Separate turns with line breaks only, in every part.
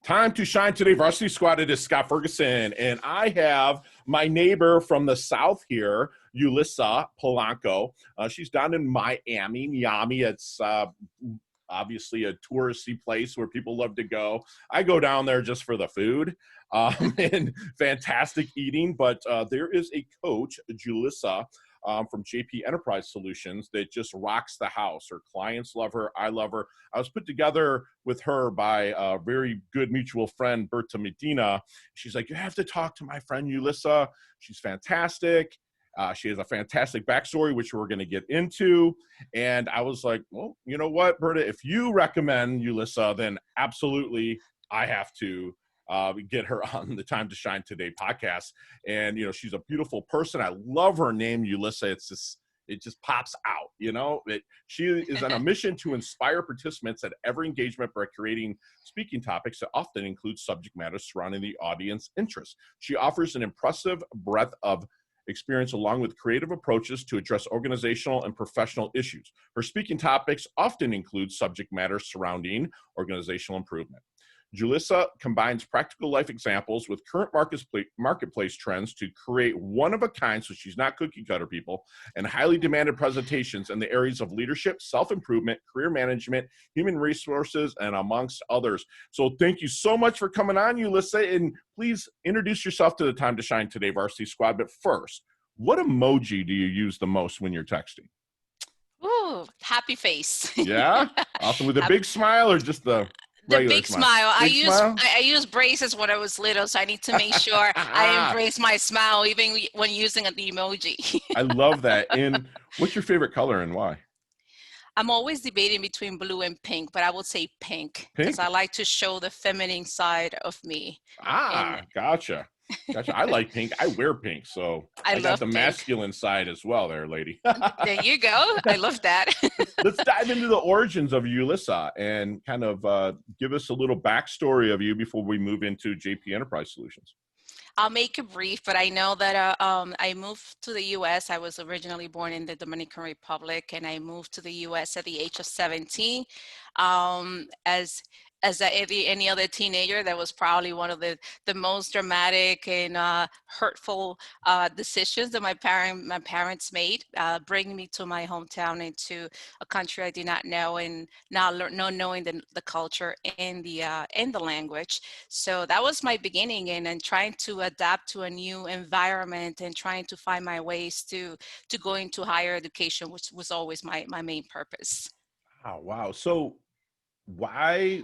Time to shine today, varsity squad. It is Scott Ferguson, and I have my neighbor from the south here, Julissa Polanco. She's down in Miami. It's obviously a touristy place where people love to go. I go down there just for the food and fantastic eating. But there is a coach, Julissa, from JP Enterprise Solutions that just rocks the house. Her clients love her. I love her. I was put together with her by a very good mutual friend, Berta Medina. She's like, you have to talk to my friend Julissa. She's fantastic. She has a fantastic backstory, which we're going to get into. And I was like, well, you know what, Berta, if you recommend Julissa, then absolutely I have to get her on the Time to Shine Today podcast. And, she's a beautiful person. I love her name, Julissa. It just pops out, she is on a mission to inspire participants at every engagement by creating speaking topics that often include subject matter surrounding the audience interest. She offers an impressive breadth of experience along with creative approaches to address organizational and professional issues. Her speaking topics often include subject matter surrounding organizational improvement. Julissa combines practical life examples with current marketplace trends to create one-of-a-kind, so she's not cookie-cutter people, and highly demanded presentations in the areas of leadership, self-improvement, career management, human resources, and amongst others. So thank you so much for coming on, Julissa, and please introduce yourself to the Time to Shine Today Varsity Squad. But first, what emoji do you use the most when you're texting?
Ooh, happy face.
Yeah? Awesome. With a big smile or just the
big smile.
Smile?
I used braces when I was little, so I need to make sure I embrace my smile even when using the emoji.
I love that. And what's your favorite color and why?
I'm always debating between blue and pink, but I would say pink because I like to show the feminine side of me.
Gotcha. I like pink. I wear pink, so I got the pink. Masculine side as well there, lady.
There you go. I love that.
Let's dive into the origins of Julissa and kind of give us a little backstory of you before we move into JP Enterprise Solutions.
I'll make it brief, but I know that I moved to the U.S. I was originally born in the Dominican Republic, and I moved to the U.S. at the age of 17. As any other teenager, that was probably one of the most dramatic and hurtful decisions that my parents made, bringing me to my hometown and to a country I did not know, and not knowing the culture and the language. So that was my beginning, and trying to adapt to a new environment and trying to find my ways to go into higher education, which was always my main purpose.
Oh, wow. So why?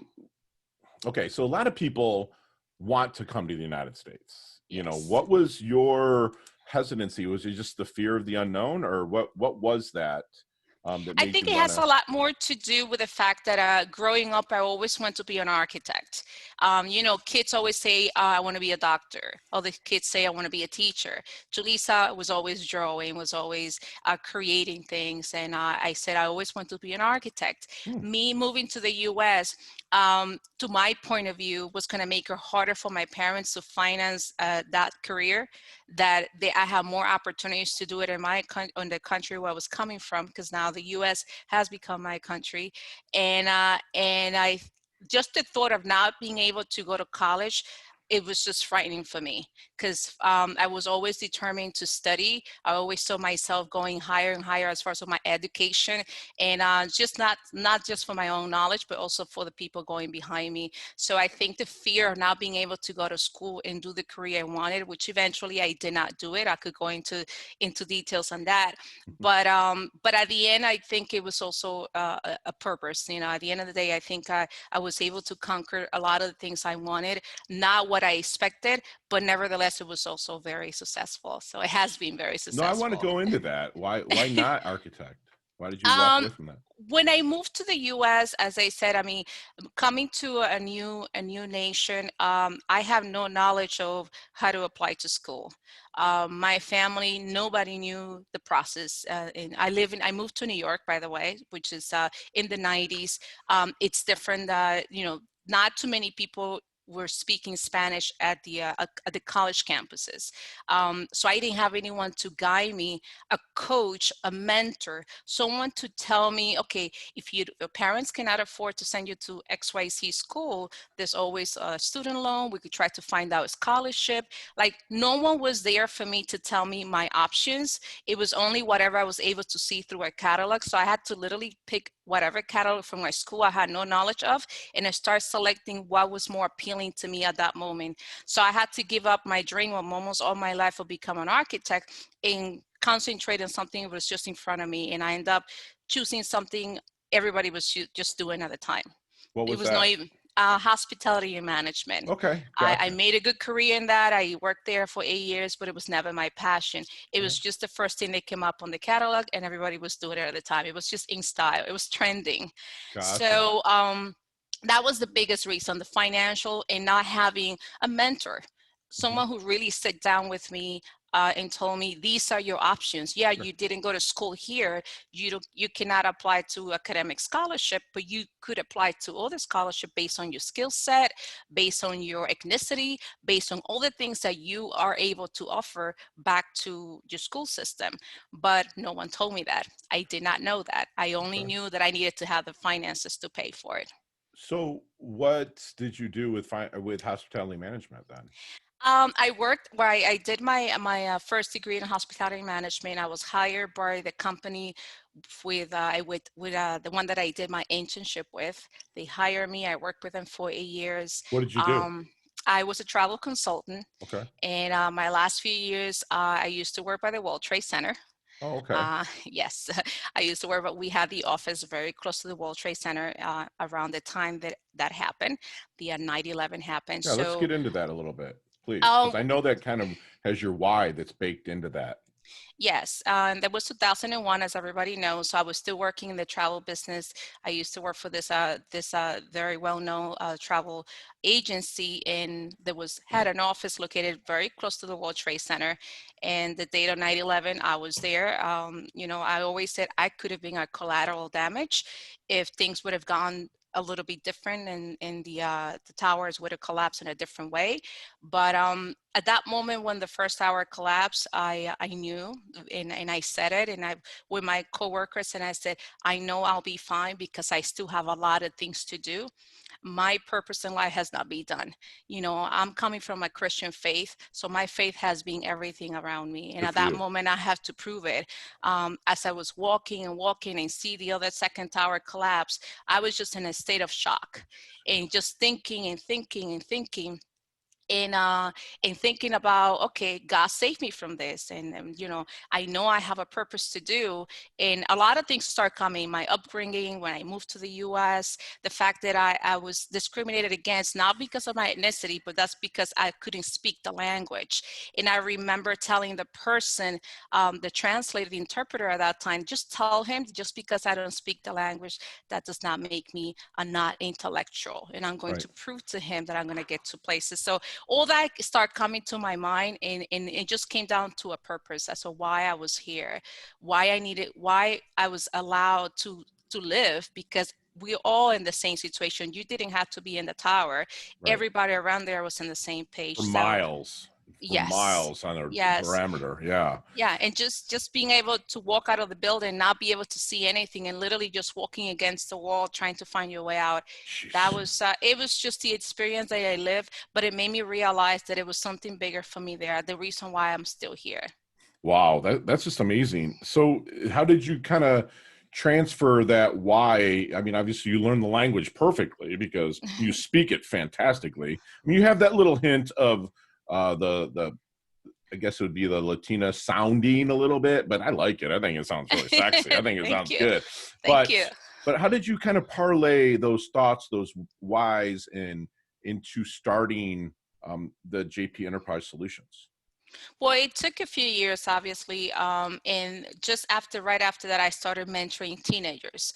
Okay, so a lot of people want to come to the United States.
Yes.
What was your hesitancy? Was it just the fear of the unknown, or what was that?
I think it has a lot more to do with the fact that growing up, I always wanted to be an architect. Kids always say, I want to be a doctor. Other kids say, I want to be a teacher. Julissa was always drawing, was always creating things. And I said, I always want to be an architect. Me moving to the U.S., to my point of view, was going to make it harder for my parents to finance that career, that I have more opportunities to do it in the country where I was coming from, because now the U.S. has become my country. And I just the thought of not being able to go to college, it was just frightening for me, because I was always determined to study. I always saw myself going higher and higher as far as my education, and just not just for my own knowledge, but also for the people going behind me. So I think the fear of not being able to go to school and do the career I wanted, which eventually I did not do it. I could go into details on that, but at the end, I think it was also a purpose. At the end of the day, I think I was able to conquer a lot of the things I wanted, not what I expected, but nevertheless, it was also very successful. So it has been very successful.
No, I want to go into that. Why not architect? Why did you walk away from that?
When I moved to the U.S., as I said, coming to a new nation, I have no knowledge of how to apply to school. My family, nobody knew the process. And I moved to New York, by the way, which is in the 90s. It's different. Not too many people were speaking Spanish at the college campuses. So I didn't have anyone to guide me, a coach, a mentor, someone to tell me, okay, if your parents cannot afford to send you to XYZ school, there's always a student loan. We could try to find out a scholarship. Like, no one was there for me to tell me my options. It was only whatever I was able to see through a catalog. So I had to literally pick whatever catalog from my school I had no knowledge of, and I started selecting what was more appealing to me at that moment. So I had to give up my dream of almost all my life of become an architect and concentrate on something that was just in front of me. And I ended up choosing something everybody was just doing at the time.
What
It
was
was not
that?
even hospitality and management.
Okay,
I
gotcha.
made a good career in that. I worked there for 8 years, but it was never my passion. It
Yeah,
was just the first thing that came up on the catalog, and everybody was doing it at the time. It was just in style. It was trending.
gotcha.
So that was the biggest reason, the financial, and not having a mentor,
Mhm.
someone who really sat down with me and told me, these are your options. Yeah,
Sure.
you didn't go to school here. You cannot apply to academic scholarship, but you could apply to other scholarship based on your skill set, based on your ethnicity, based on all the things that you are able to offer back to your school system. But no one told me that. I did not know that. I only
Okay.
knew that I needed to have the finances to pay for it.
So what did you do with hospitality management then?
I worked where I did my first degree in hospitality management. I was hired by the company with the one that I did my internship with. They hired me. I worked with them for 8 years.
What did you do?
Um, I was a travel consultant,
Okay.
and my last few years, I used to work by the World Trade Center.
Oh, okay.
Yes, I used to work, but we had the office very close to the World Trade Center around the time that happened, the 9/11 happened.
Yeah, let's
So,
get into that a little bit, please, because
um,
I know that kind of has your why that's baked into that.
yes, and that was 2001, as everybody knows. So I was still working in the travel business. I used to work for this very well-known travel agency, and there was had an office located very close to the World Trade Center. And the date of 9/11, I was there. I always said I could have been a collateral damage if things would have gone a little bit different, and the towers would have collapsed in a different way. But at that moment when the first tower collapsed, I knew, and I said it, and I with my coworkers, and I said, I know I'll be fine because I still have a lot of things to do. My purpose in life has not been done. I'm coming from a Christian faith, so my faith has been everything around me. And
Good
at
for
that
you.
moment, I have to prove it. As I was walking and walking and see the other second tower collapse, I was just in a state of shock and just thinking and thinking and thinking and thinking about, okay, God saved me from this, and I know I have a purpose to do. And a lot of things start coming, my upbringing when I moved to the US, the fact that I was discriminated against, not because of my ethnicity, but that's because I couldn't speak the language. And I remember telling the person, the translator, the interpreter at that time, just tell him, just because I don't speak the language, that does not make me a not intellectual, and I'm going
Right.
to prove to him that I'm going to get to places. So all that started coming to my mind, and it just came down to a purpose as to why I was here, why I was allowed to live, because we're all in the same situation. You didn't have to be in the tower.
Right.
Everybody around there was on the same page.
For
So
miles, for
yes,
miles on a
yes.
parameter. Yeah.
Yeah, and just being able to walk out of the building, not be able to see anything, and literally just walking against the wall, trying to find your way out. That
Jeez.
was it was just the experience that I lived, but it made me realize that it was something bigger for me there. The reason why I'm still here.
Wow, that's just amazing. So, how did you kind of transfer that why? I mean, obviously you learn the language perfectly because you speak it fantastically. I mean, you have that little hint of the I guess it would be the Latina sounding a little bit, but I like it. I think it sounds really sexy. I think it
Thank
sounds
you.
good.
Thank
But
you.
but how did you kind of parlay those thoughts, those whys, into starting the JP Enterprise Solutions?
Well, it took a few years, obviously, and just right after that, I started mentoring teenagers.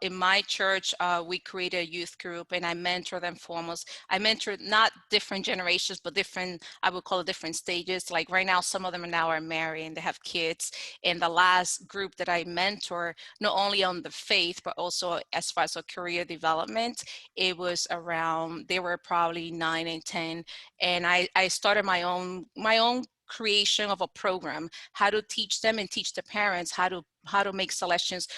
In my church, we created a youth group, and I mentor them foremost. I mentor not different generations, but different, I would call it different stages. Like right now, some of them are married and they have kids. And the last group that I mentor, not only on the faith, but also as far as a career development, it was around, they were probably 9 and 10, and I started my own creation of a program, how to teach them and teach the parents how to make selections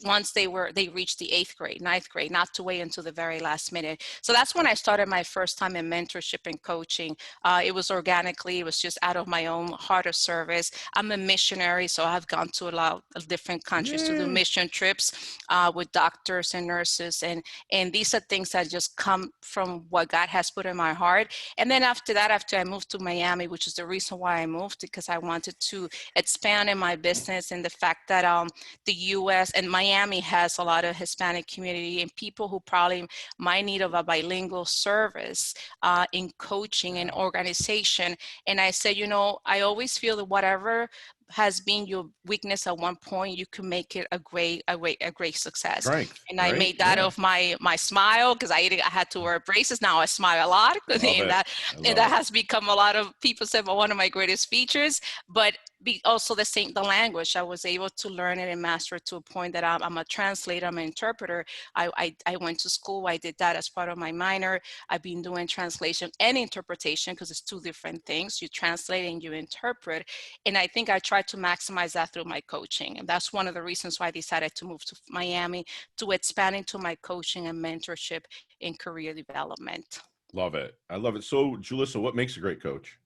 once they reached the 8th grade, 9th grade, not to wait until the very last minute. So that's when I started my first time in mentorship and coaching. It was organically, it was just out of my own heart of service. I'm a missionary, so I've gone to a lot of different countries to do
Yay.
mission trips with doctors and nurses, and these are things that just come from what God has put in my heart. And then after that, after I moved to Miami, which is the reason why I moved, because I wanted to expand in my business, and the fact that the U.S. and Miami has a lot of Hispanic community and people who probably might need of a bilingual service in coaching and organization. And I said, I always feel that whatever has been your weakness at one point, you can make it a great success.
Strength,
And I
right?
made that
Yeah.
of my smile, because I had to wear braces. Now I smile a lot,
Love
and
it.
that
I
and
love
that
it.
has become, a lot of people say, one of my greatest features. But also the language, I was able to learn it and master it to a point that I'm a translator, I'm an interpreter. I went to school, I did that as part of my minor. I've been doing translation and interpretation, because it's two different things. You translate and you interpret. And I think I tried to maximize that through my coaching. And that's one of the reasons why I decided to move to Miami, to expand into my coaching and mentorship in career development.
Love it. I love it. So, Julissa, what makes a great coach?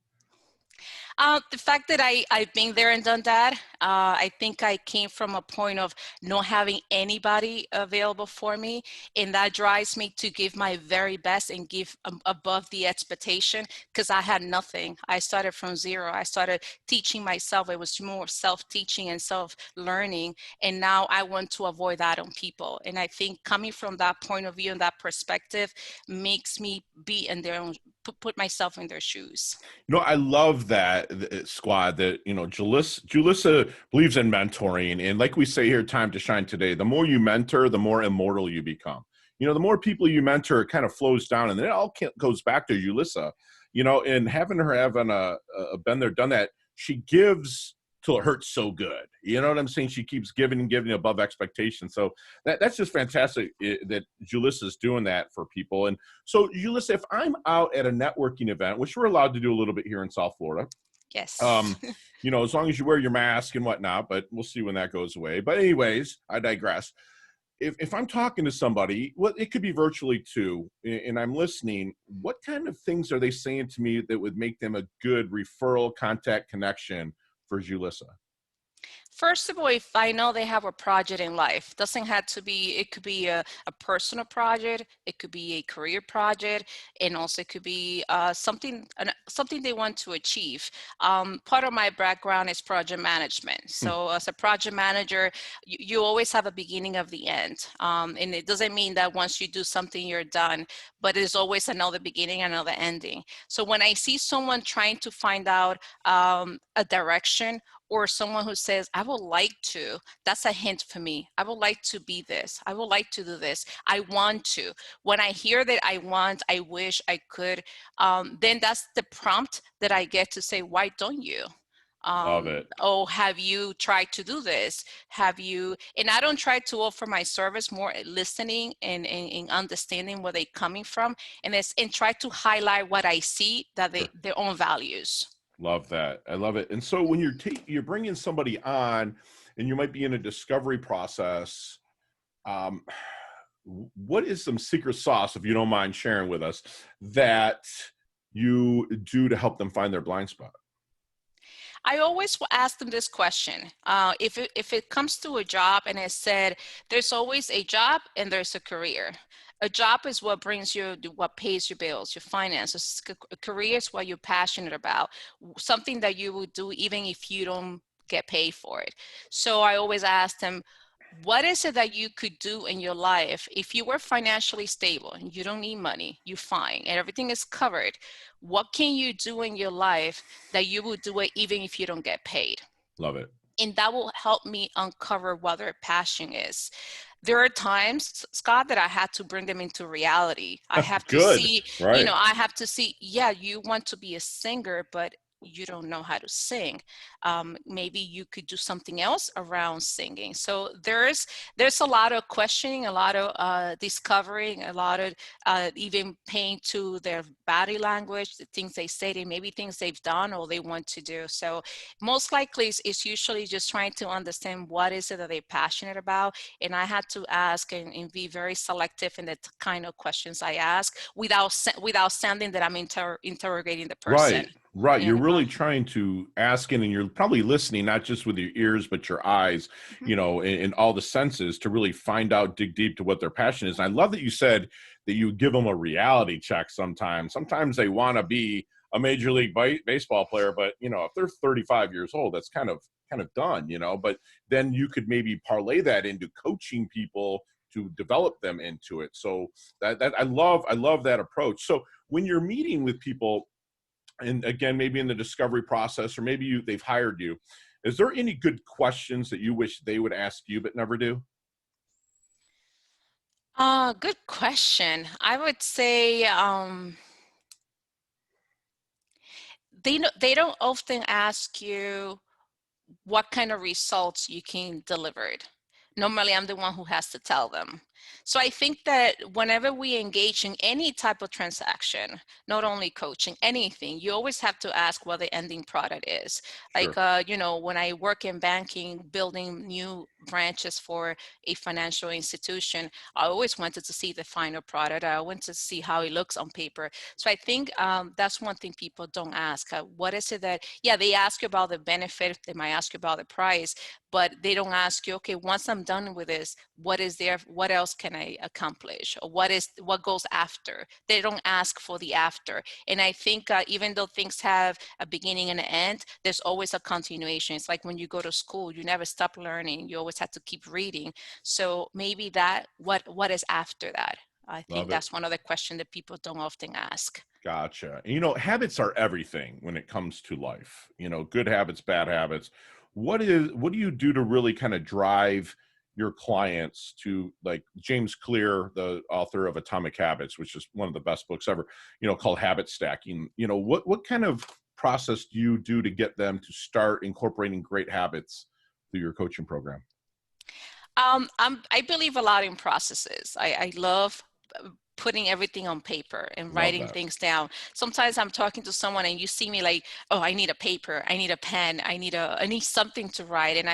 The fact that I've been there and done that, I think I came from a point of not having anybody available for me, and that drives me to give my very best and give above the expectation, because I had nothing. I started from zero. I started teaching myself. It was more self-teaching and self-learning, and now I want to avoid that on people. And I think coming from that point of view and that perspective makes me be in their own, put myself in their shoes.
I love that squad that, Julissa believes in mentoring. And like we say here, time to shine today, the more you mentor, the more immortal you become. The more people you mentor, it kind of flows down, and then it all goes back to Julissa, and having her having a been there, done that, she gives till it hurts so good. You know what I'm saying? She keeps giving and giving above expectation. So that's just fantastic that Julissa's doing that for people. And so, Julissa, if I'm out at a networking event, which we're allowed to do a little bit here in South Florida,
Yes.
as long as you wear your mask and whatnot, but we'll see when that goes away. But anyways, I digress. If I'm talking to somebody, well, it could be virtually too, and I'm listening, what kind of things are they saying to me that would make them a good referral contact connection for Julissa?
First of all, if I know they have a project in life, doesn't have to be, it could be a personal project, it could be a career project, and also it could be something they want to achieve. Part of my background is project management. So as a project manager, you always have a beginning of the end. And it doesn't mean that once you do something, you're done, but there's always another beginning, another ending. So when I see someone trying to find out a direction, or someone who says, I would like to, that's a hint for me. I would like to be this. I would like to do this. I want to. When I hear that I want, I wish I could, then that's the prompt that I get to say, why don't you?
Love it.
Oh, have you tried to do this? Have you, and I don't try to offer my service, more listening and understanding where they're coming from, and try to highlight what I see, that
Sure.
their own values.
Love that. I love it. And so when you're bringing somebody on, and you might be in a discovery process, um, what is some secret sauce, if you don't mind sharing with us, that you do to help them find their blind spot?
I always ask them this question. If it comes to a job and it said, there's always a job and there's a career. A job is what brings you, what pays your bills, your finances. A career is what you're passionate about, something that you would do even if you don't get paid for it. So I always ask them, What is it that you could do in your life if you were financially stable and you don't need money, you're fine, and everything is covered? What can you do in your life that you would do it even if you don't get paid?
Love it.
And that will help me uncover what their passion is. There are times, Scott, that I had to bring them into reality. I have to
Good.
see,
Right.
I have to see, yeah, you want to be a singer, but you don't know how to sing. Maybe you could do something else around singing. So there's a lot of questioning, a lot of discovering, a lot of even paying to their body language, the things they say, maybe things they've done or they want to do. So most likely it's usually just trying to understand what is it that they're passionate about. And I had to ask and be very selective in the kind of questions I ask without sounding that I'm interrogating the person.
Right. Right.
You
You're
know?
really trying to ask in, and you're probably listening, not just with your ears, but your eyes,
Mhm.
and all the senses to really find out, dig deep to what their passion is. And I love that you said that you give them a reality check sometimes. Sometimes they want to be a major league baseball player, but if they're 35 years old, that's kind of done, but then you could maybe parlay that into coaching people to develop them into it. So that I love that approach. So when you're meeting with people, and again, maybe in the discovery process, or maybe they've hired you, is there any good questions that you wish they would ask you but never do?
Good question. I would say they don't often ask you what kind of results you can deliver. Normally, I'm the one who has to tell them. So I think that whenever we engage in any type of transaction, not only coaching, anything, you always have to ask what the ending product is. Like,
Sure.
when I work in banking, building new branches for a financial institution, I always wanted to see the final product. I wanted to see how it looks on paper. So I think that's one thing people don't ask. What is it that, yeah, they ask you about the benefit, they might ask you about the price, but they don't ask you, okay, once I'm done with this, what else can I accomplish? Or what goes after? They don't ask for the after. And I think even though things have a beginning and an end, there's always a continuation. It's like when you go to school, you never stop learning. You always have to keep reading. So maybe what is after that? I think
Love it.
that's one of the questions that people don't often ask.
Gotcha. And, habits are everything when it comes to life. Good habits, bad habits. What do you do to really kind of drive your clients to, like James Clear, the author of Atomic Habits, which is one of the best books ever, called habit stacking. What kind of process do you do to get them to start incorporating great habits through your coaching program?
I believe a lot in processes. I love putting everything on paper and
Love
writing
that.
things down. Sometimes I'm talking to someone and you see me like, oh, I need a paper, I need a pen, I need something to write. And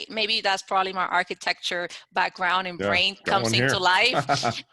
maybe that's probably my architecture background and
Yeah,
brain
got
comes
one
into
here.
life.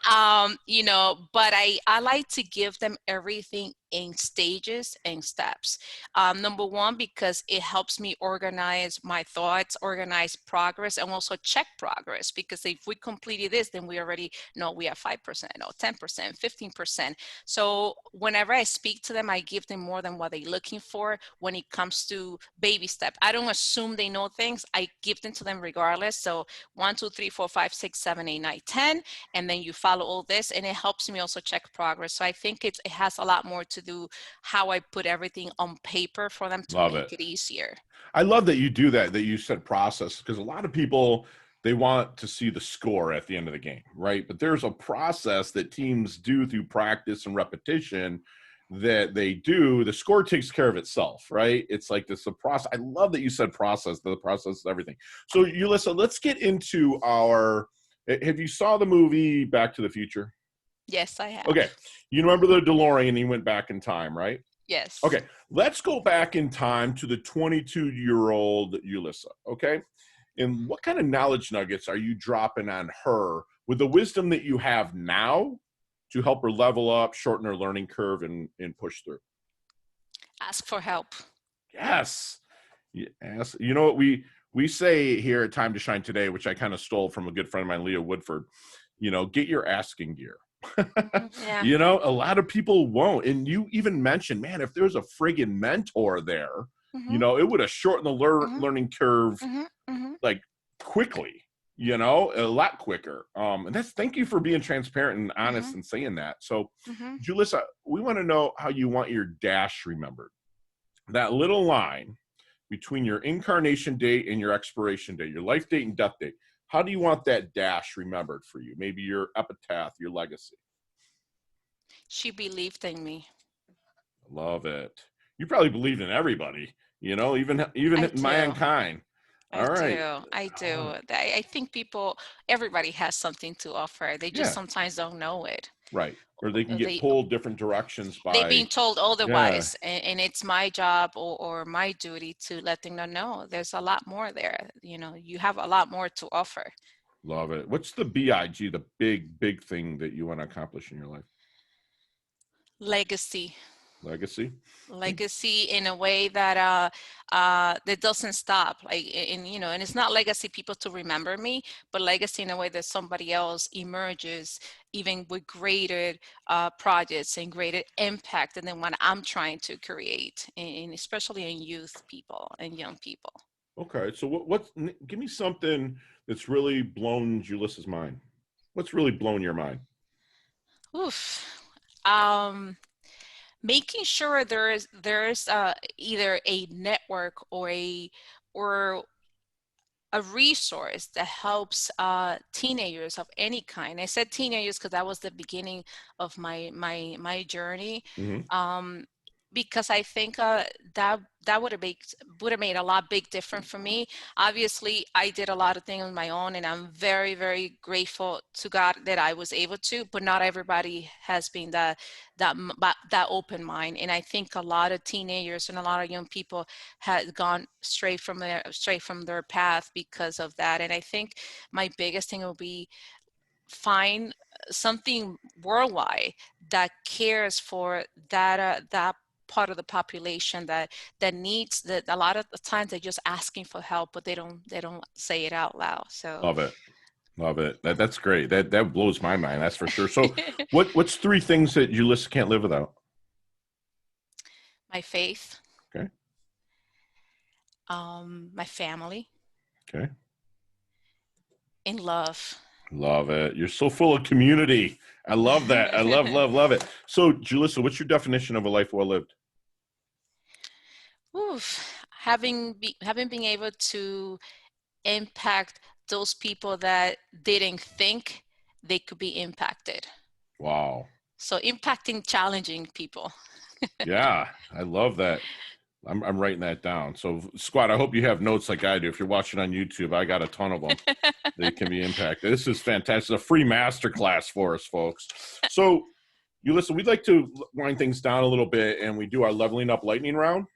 But I like to give them everything in stages and steps. Number one, because it helps me organize my thoughts, organize progress, and also check progress. Because if we completed this, then we already know we have 5%, or 10%, 15%. So whenever I speak to them, I give them more than what they're looking for when it comes to baby step. I don't assume they know things. I give them to them regardless. So 1, 2, 3, 4, 5, 6, 7, 8, 9, 10, and then you follow all this, and it helps me also check progress. So I think it has a lot more to do how I put everything on paper for them to
Love it.
make it easier.
I love that you do that you said process, because a lot of people, they want to see the score at the end of the game, right? But there's a process that teams do through practice and repetition that they do. The score takes care of itself, right? It's like this a process. I love that you said process. The process is everything. So Julissa, let's get into have you saw the movie Back to the Future?
Yes, I
Okay.
have.
You remember the DeLorean, he went back in time, right?
Yes.
Okay, let's go back in time to the 22-year-old Julissa, okay? And what kind of knowledge nuggets are you dropping on her with the wisdom that you have now to help her level up, shorten her learning curve, and push through?
Ask for help.
Yes. Yes. You know what we say here at Time to Shine Today, which I kind of stole from a good friend of mine, Leah Woodford, get your asking gear.
Yeah.
A lot of people won't. And you even mentioned, man, if there's a friggin' mentor there,
Mm-hmm.
it would have shortened the
Mm-hmm.
learning curve
Mm-hmm. Mm-hmm.
like quickly. a lot quicker. And thank you for being transparent and honest and saying that. So, Julissa, we want to know how you want your dash remembered. That little line between your incarnation date and your expiration date, your life date and death date. How do you want that dash remembered for you? Maybe your epitaph, your legacy.
She believed in me.
Love it. You probably believed in everybody, even
I do.
mankind. All right.
I do. I think everybody has something to offer. They just
Yeah.
sometimes don't know it.
Right. Or they can get
They
pulled different directions
they
by,
being told
yeah.
otherwise, and it's my job or my duty to let them know, no, there's a lot more there. You have a lot more to offer.
Love it. What's the BIG, the big thing that you want to accomplish in your life?
Legacy.
Legacy
In a way that that doesn't stop, and it's not legacy people to remember me, but legacy in a way that somebody else emerges even with greater projects and greater impact than what I'm trying to create, and especially in youth people and young people.
Okay, so give me something that's really blown Julissa's mind. What's really blown your mind?
Oof. Making sure there's either a network or a resource that helps teenagers of any kind. I said teenagers because that was the beginning of my journey. Because I think that would have made a lot big difference for me. Obviously, I did a lot of things on my own, and I'm very, very grateful to God that I was able to. But not everybody has been that open mind, and I think a lot of teenagers and a lot of young people had gone straight from their path because of that. And I think my biggest thing will be find something worldwide that cares for that part of the population that needs that. A lot of the times they're just asking for help, but they don't say it out loud. So
Love it. That's great. That blows my mind, that's for sure. So what's 3 things that Julissa can't live without?
My faith.
Okay.
My family.
Okay.
And love.
Love it. You're so full of community. I love that. I love it. So, Julissa, what's your definition of a life well lived?
Oof. Having been able to impact those people that didn't think they could be impacted.
Wow.
So impacting challenging people.
Yeah, I love that. I'm writing that down. So, squad, I hope you have notes like I do. If you're watching on YouTube, I got a ton of them that can be impacted. This is fantastic. It's a free masterclass for us, folks. So, Julissa, we'd like to wind things down a little bit, and we do our leveling up lightning round.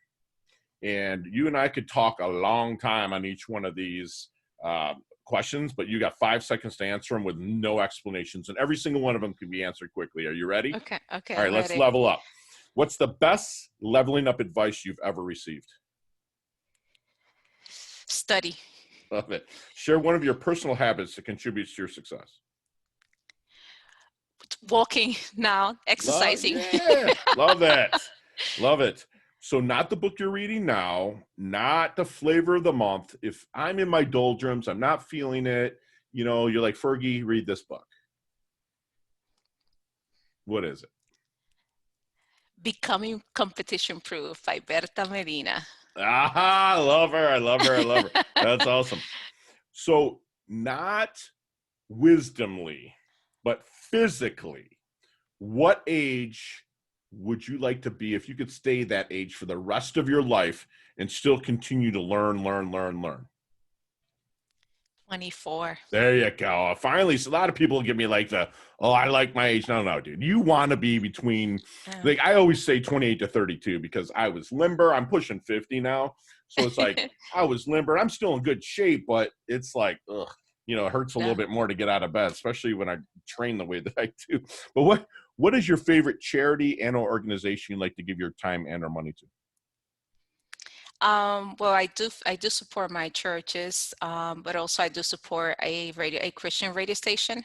And you and I could talk a long time on each one of these questions, but you got 5 seconds to answer them with no explanations, and every single one of them can be answered quickly. Are you ready?
Okay.
All right, let's level up. What's the best leveling up advice you've ever received?
Study.
Love it. Share one of your personal habits that contributes to your success.
Walking now, exercising.
Love that. Love it. So not the book you're reading now, not the flavor of the month. If I'm in my doldrums, I'm not feeling it, you're like, Fergie, read this book. What is it?
Becoming Competition Proof by Berta Medina.
I love her. That's awesome. So not wisdomly, but physically, what age would you like to be if you could stay that age for the rest of your life and still continue to learn?
24.
There you go. Finally, so a lot of people give me like I like my age. No, dude. You want to be between, like I always say 28 to 32 because I was limber. I'm pushing 50 now. So it's like I was limber. I'm still in good shape, but it's like, it hurts a little bit more to get out of bed, especially when I train the way that I do. But what is your favorite charity and or organization you'd like to give your time and or money to?
Well, I do support my churches, but also I do support a Christian radio station.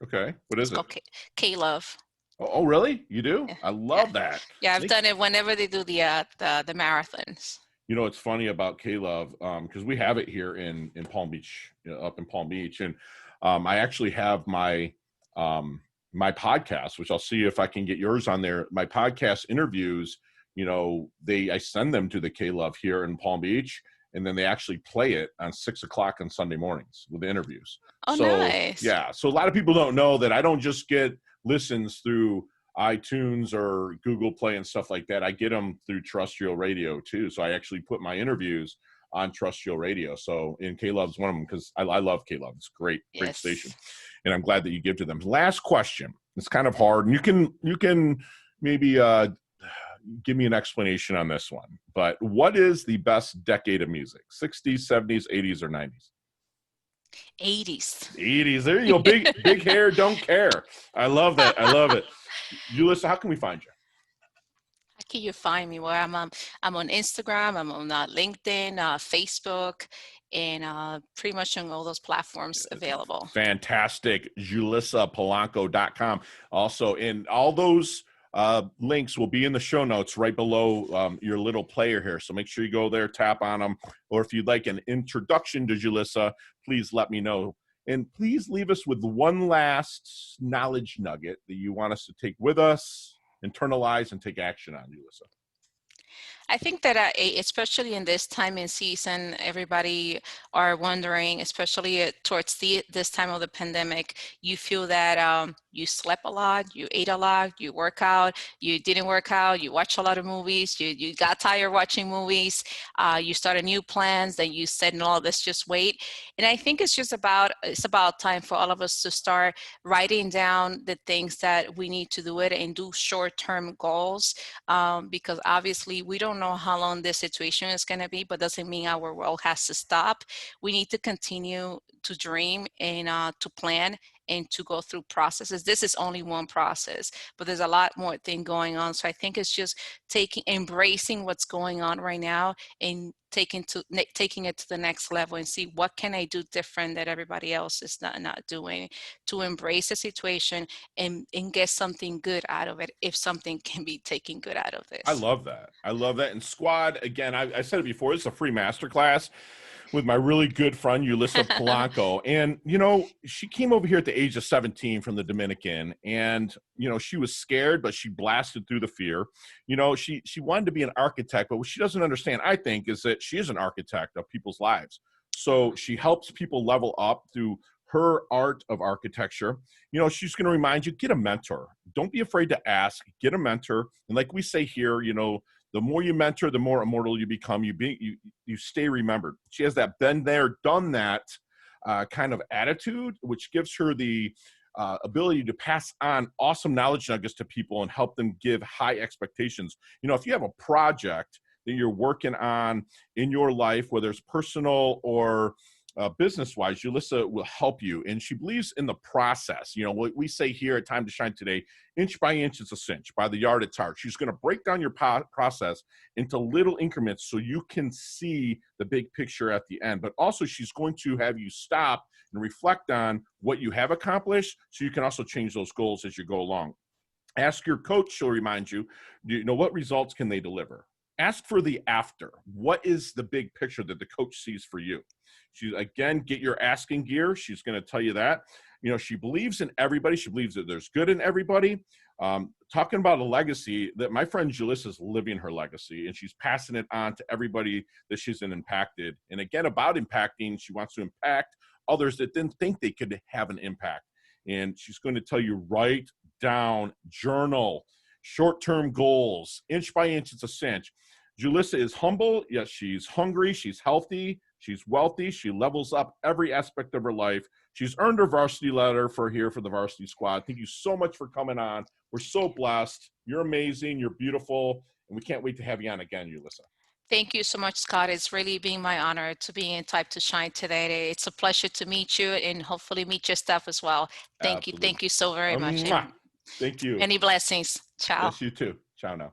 Okay, what is it?
It's called K-Love.
Oh, really? You do?
Yeah.
I love that.
Yeah, I've done it whenever they do the marathons.
It's funny about K-Love, because we have it here in Palm Beach, up in Palm Beach. And I actually have my podcast, which I'll see if I can get yours on there. My podcast interviews, I send them to the K-Love here in Palm Beach, and then they actually play it on 6 o'clock on Sunday mornings with the interviews.
Oh,
So
nice.
yeah, so a lot of people don't know that I don't just get listens through iTunes or Google Play and stuff like that. I get them through terrestrial radio too. So I actually put my interviews on terrestrial radio. So, and K-Love's one of them, because I love K-Love. It's great
Yes.
station. And I'm glad that you give to them. Last question. It's kind of hard. And you can maybe give me an explanation on this one. But what is the best decade of music? 60s, 70s, 80s, or 90s?
80s.
80s. There you go. Big hair, don't care. I love that. I love it. Julissa, how can we find you?
How can you find me? Well, I'm on Instagram, I'm on LinkedIn, Facebook, and pretty much on all those platforms available.
Fantastic. JulissaPolanco.com. Also, in all those links will be in the show notes right below your little player here. So make sure you go there, tap on them. Or if you'd like an introduction to Julissa, please let me know. And please leave us with one last knowledge nugget that you want us to take with us, internalize, and take action on, Julissa.
I think that especially in this time in season, everybody are wondering, especially towards this time of the pandemic, you feel that you slept a lot, you ate a lot, you work out, you didn't work out, you watch a lot of movies, you got tired watching movies, you started new plans, then you said, no, let's just wait. And I think it's about time for all of us to start writing down the things that we need to do it and do short-term goals, because obviously we don't know how long this situation is going to be, but doesn't mean our world has to stop. We need to continue to dream and to plan and to go through processes. This is only one process, but there's a lot more thing going on. So I think it's just embracing what's going on right now and taking it to the next level and see what can I do different that everybody else is not doing, to embrace the situation and get something good out of it, if something can be taken good out of this.
I love that. And Squad, again, I said it before, it's a free masterclass with my really good friend, Julissa Polanco. And, she came over here at the age of 17 from the Dominican, and, she was scared, but she blasted through the fear. She wanted to be an architect, but what she doesn't understand, I think, is that she is an architect of people's lives. So she helps people level up through her art of architecture. She's going to remind you, get a mentor. Don't be afraid to ask, get a mentor. And like we say here, the more you mentor, the more immortal you become. You stay remembered. She has that been there, done that kind of attitude, which gives her the ability to pass on awesome knowledge nuggets to people and help them give high expectations. If you have a project that you're working on in your life, whether it's personal or business-wise, Julissa will help you, and she believes in the process. What we say here at Time to Shine today, inch by inch it's a cinch, by the yard it's hard. She's going to break down your process into little increments so you can see the big picture at the end. But also she's going to have you stop and reflect on what you have accomplished so you can also change those goals as you go along. Ask your coach, she'll remind you, what results can they deliver? Ask for the after. What is the big picture that the coach sees for you? Again, get your asking gear. She's going to tell you that. She believes in everybody. She believes that there's good in everybody. Talking about a legacy, that my friend Julissa is living her legacy, and she's passing it on to everybody that she's impacted. And again, about impacting, she wants to impact others that didn't think they could have an impact. And she's going to tell you, write down, journal, short-term goals, inch by inch, it's a cinch. Julissa is humble. Yes, she's hungry. She's healthy. She's wealthy. She levels up every aspect of her life. She's earned her varsity letter for the varsity squad. Thank you so much for coming on. We're so blessed. You're amazing. You're beautiful. And we can't wait to have you on again, Julissa.
Thank you so much, Scott. It's really been my honor to be in Time to Shine today. It's a pleasure to meet you and hopefully meet your staff as well. Thank you. Thank you so very much.
Thank you.
Many blessings. Ciao.
Yes, you too. Ciao now.